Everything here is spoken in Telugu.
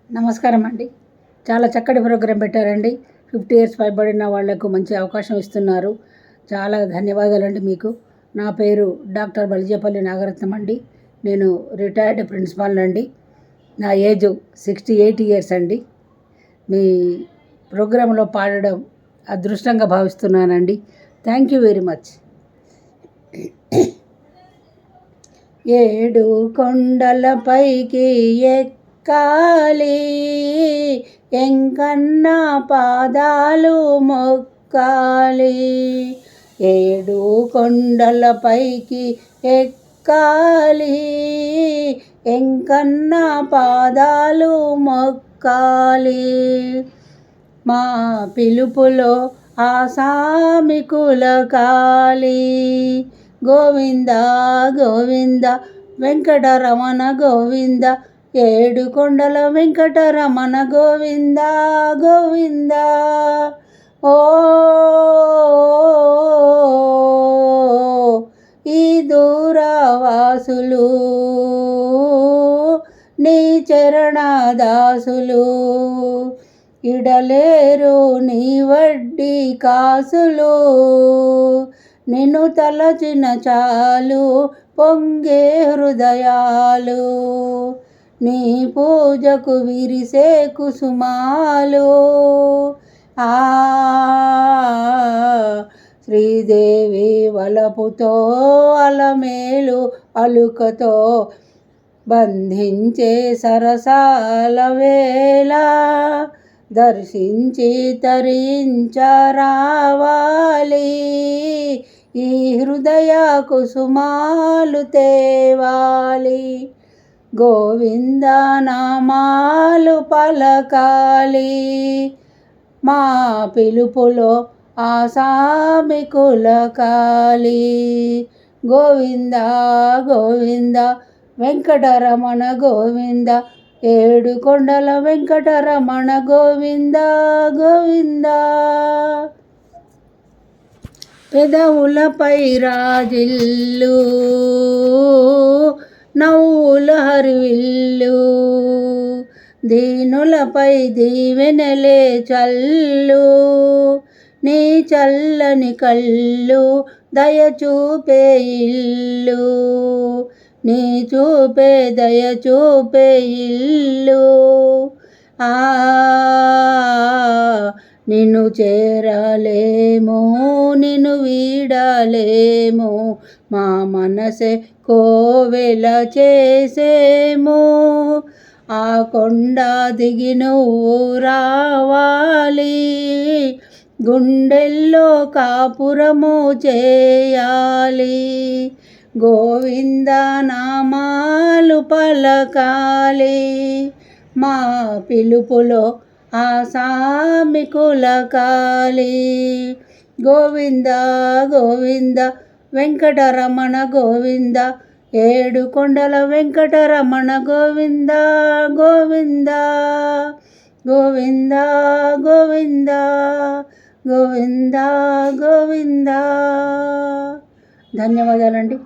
నమస్కారం అండి. చాలా చక్కటి ప్రోగ్రాం పెట్టారండి. 50 ఇయర్స్ పైబడిన వాళ్లకు మంచి అవకాశం ఇస్తున్నారు. చాలా ధన్యవాదాలండి మీకు. నా పేరు డాక్టర్ బలిజేపల్లి నాగరత్నం అండి. నేను రిటైర్డ్ ప్రిన్సిపాల్ అండి. నా ఏజ్ 68 ఇయర్స్ అండి. మీ ప్రోగ్రాంలో పాడడం అదృష్టంగా భావిస్తున్నానండి. Thank you very much. 7 కొండలపైకి ఎక్కాలి, ఎంకన్న పాదాలు మొక్కాలి. 7 కొండలపైకి ఎక్కాలి, ఎంకన్న పాదాలు మొక్కాలి. మా పిలుపులో ఆసామి కులకాలి. గోవింద గోవింద వెంకటరమణ గోవింద, 7 కొండల వెంకటరమణ గోవింద గోవింద. ఓ ఈ దూరవాసులు నీ చరణదాసులు, ఇడలేరు నీ వడ్డీ కాసులు. నిన్ను తలచిన చాలు పొంగే హృదయాలు, నీ పూజకు విరిసే కుసుమాలు. శ్రీదేవి వలపుతో అలమేలు అలుకతో బంధించే సరసాల వేళ, దర్శించి తరించరావాలి. ఈ హృదయ కుసుమాలు తేవాలి. గోవింద నామాలు పలకాలి. మా పిలుపులో ఆసామి కులకాలి. గోవింద గోవింద వెంకటరమణ గోవింద, 7 కొండల వెంకటరమణ గోవింద గోవింద. పెదవులపై రాజిల్లు నవ్వుల హరివిల్లు, దీనులపై దీవెనలే చల్లు. నీ చల్లని కళ్ళు దయచూపే ఇల్లు, నీ చూపే దయచూపే ఇల్లు. నిన్ను చేరలేము, నిన్ను వీడలేము, మా మనసే కోవెల చేసేము. ఆ కొండ దిగి నువ్వు రావాలి, గుండెల్లో కాపురము చేయాలి. గోవింద నామాలు పలకాలి. మా పిలుపులో ఆసామి కులకాలి. గోవింద గోవింద వెంకటరమణ గోవింద, 7 కొండల వెంకటరమణ గోవింద గోవింద గోవింద గోవింద గోవింద గోవింద. ధన్యవాదాలండి.